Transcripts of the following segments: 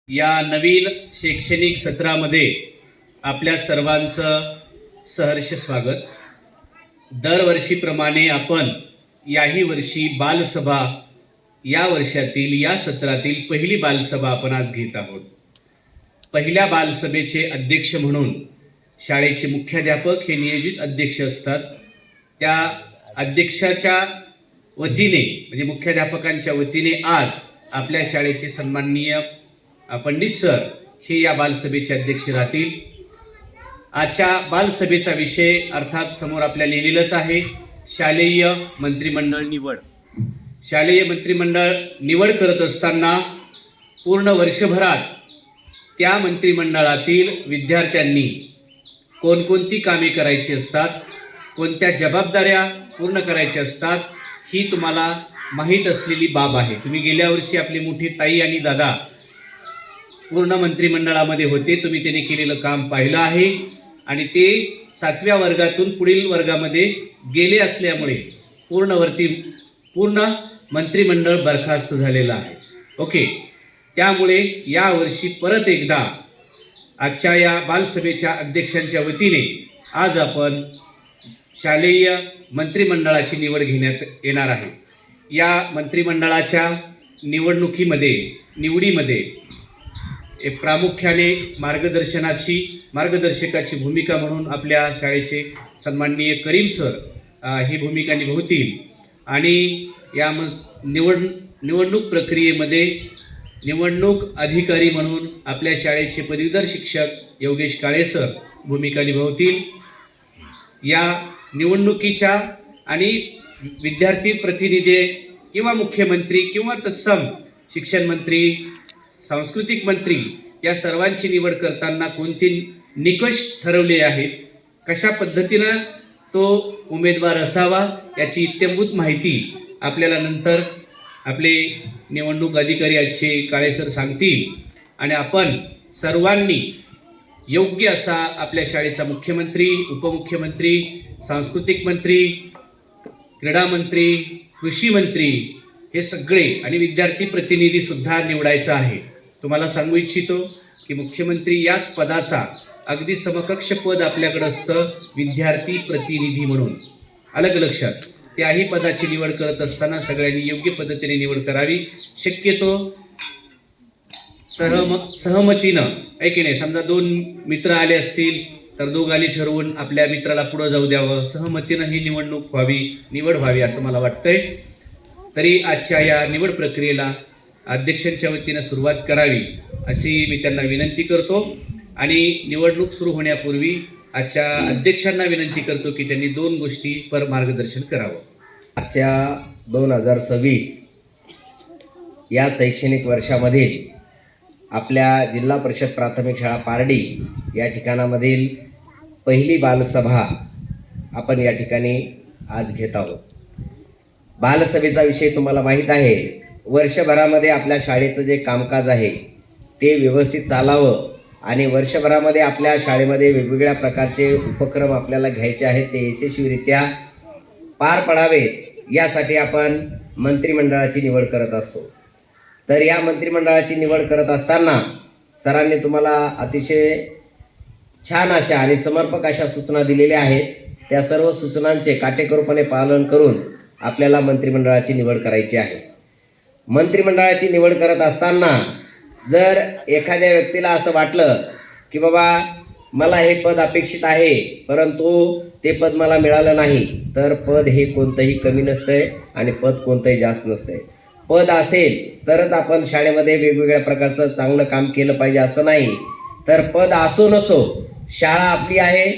या नवीन शैक्षणिक सत्रामध्ये आपल्या सर्वांचं सहर्ष स्वागत। दरवर्षीप्रमाणे आपण याही वर्षी बालसभा या वर्षातील या सत्रातील पहिली बालसभा आपण आज घेत आहोत। पहिल्या बालसभेचे अध्यक्ष म्हणून शाळेचे मुख्याध्यापक हे नियोजित अध्यक्ष असतात। त्या अध्यक्षाच्या वतीने म्हणजे मुख्याध्यापकांच्या वतीने आज आपल्या शाळेचे सन्माननीय पंडित सर हे या बालसभेचे अध्यक्ष राहतील। आजच्या बालसभेचा विषय अर्थात समोर आपल्या लिहिलेलाच आहे, शालेय मंत्रिमंडळ निवड। शालेय मंत्रिमंडळ निवड करत असताना पूर्ण वर्षभरात त्या मंत्रिमंडळातील विद्यार्थ्यांनी कोणकोणती कामे करायची असतात, कोणत्या जबाबदाऱ्या पूर्ण करायच्या असतात, ही तुम्हाला माहीत असलेली बाब आहे। तुम्ही गेल्या वर्षी आपली मोठी ताई आणि दादा पूर्ण मंत्रिमंडळामध्ये होते, तुम्ही त्यांनी केलेलं काम पाहिलं आहे आणि ते 7व्या वर्गातून पुढील वर्गामध्ये गेले असल्यामुळे पूर्ण मंत्रिमंडळ बरखास्त झालेलं आहे। ओके, त्यामुळे यावर्षी परत एकदा आजच्या या बालसभेच्या अध्यक्षांच्या वतीने आज आपण शालेय मंत्रिमंडळाची निवड घेण्यात येणार आहे। या मंत्रिमंडळाच्या निवडीमध्ये प्रामुख्याने मार्गदर्शकाची भूमिका म्हणून आपल्या शाळेचे सन्माननीय करीम सर ही भूमिका निभावतील आणि या निवडणूक प्रक्रियेमध्ये निवडणूक अधिकारी म्हणून आपल्या शाळेचे पदवीधर शिक्षक योगेश काळे सर भूमिका निभावतील। या निवडणुकीच्या आणि विद्यार्थी प्रतिनिधी किंवा मुख्यमंत्री किंवा तत्सम शिक्षण मंत्री, सांस्कृतिक मंत्री या सर्वांची निवड करताना कोणते निकष ठरवले आहेत, कशा पद्धतीनं तो उमेदवार असावा याची इत्थंभूत माहिती आपल्याला नंतर आपले निवडणूक अधिकारी आजचे काळे सर सांगतील आणि आपण सर्वांनी योग्य असा आपल्या शाळेचा मुख्यमंत्री, उपमुख्यमंत्री, सांस्कृतिक मंत्री, क्रीडा मंत्री, कृषी मंत्री हे सगळे आणि विद्यार्थी प्रतिनिधी सुद्धा निवडायचा आहे। तुम्हाला सांगू इच्छितो की मुख्यमंत्री याच पदाचा अगदी समकक्ष पद आपल्याकडे असतं विद्यार्थी प्रतिनिधी म्हणून, अलग लक्षात। त्याही पदाची निवड करत असताना सगळ्यांनी योग्य पद्धतीने निवड करावी। शक्यतो सहमतीनं की नाही, समजा 2 मित्र आले असतील तर दोघांनी ठरवून आपल्या मित्राला पुढे जाऊ द्यावं, सहमतीनं ही निवड व्हावी असं मला वाटतंय। तरी आजच्या या निवड प्रक्रियेला अध्यक्षांच्या वतीनं सुरुवात करावी अशी मी त्यांना विनंती करतो आणि निवडणूक सुरू होण्यापूर्वी आजच्या अध्यक्षांना विनंती करतो की त्यांनी 2 गोष्टींवर मार्गदर्शन करावं। आजच्या 2026 या शैक्षणिक वर्षामध्ये आपल्या जिल्हा परिषद प्राथमिक शाळा पारडी या ठिकाणामधील पहिली बालसभा आपण या ठिकाणी आज घेत आहोत। बालसभेचा विषय तुम्हाला माहीत आहे। वर्षभरामध्ये आपल्या शाळेचं जे कामकाज आहे ते व्यवस्थित चालावं आणि वर्षभरामध्ये आपल्या शाळेमध्ये वेगवेगळ्या प्रकारचे उपक्रम आपल्याला घ्यायचे आहेत, ते यशस्वीरित्या पार पडावेत यासाठी आपण मंत्रिमंडळाची निवड करत असतो। तर या मंत्रिमंडळाची निवड करत असताना सरांनी तुम्हाला अतिशय छान अशा आणि समर्पक अशा सूचना दिलेल्या आहेत। त्या सर्व सूचनांचे काटेकोरपणे पालन करून आपल्याला मंत्रिमंडळाची निवड करायची आहे। मंत्रिमंडळाची निवड करत असताना जर एखाद्या व्यक्तीला असं वाटलं की बाबा मला हे पद अपेक्षित आहे परंतु ते पद मला मिळालं नाही, तर पद हे कोणतंही कमी नसतंय आणि पद कोणतंही जास्त नसतंय। पद असेल तरच आपण शाळेमध्ये वेगवेगळ्या प्रकारचं चांगलं काम केलं पाहिजे असं नाही। तर पद असो नसो, शाळा आपली आहे,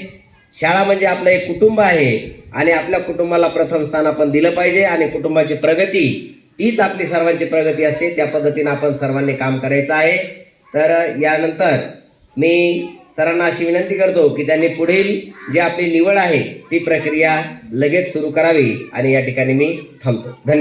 शाळा म्हणजे आपलं एक कुटुंब आहे आणि आपल्या कुटुंबाला प्रथम स्थान आपण दिलं पाहिजे आणि कुटुंबाची प्रगती तीच आपली सर्वांची प्रगती असते। त्या पद्धतीने आपण सर्वांनी काम करायचं आहे। तर यानंतर मी सरांना अशी विनंती करतो की त्यांनी पुढील जी आपली निवड आहे ती प्रक्रिया लगेच सुरू करावी आणि या ठिकाणी मी थांबतो। धन्यवाद।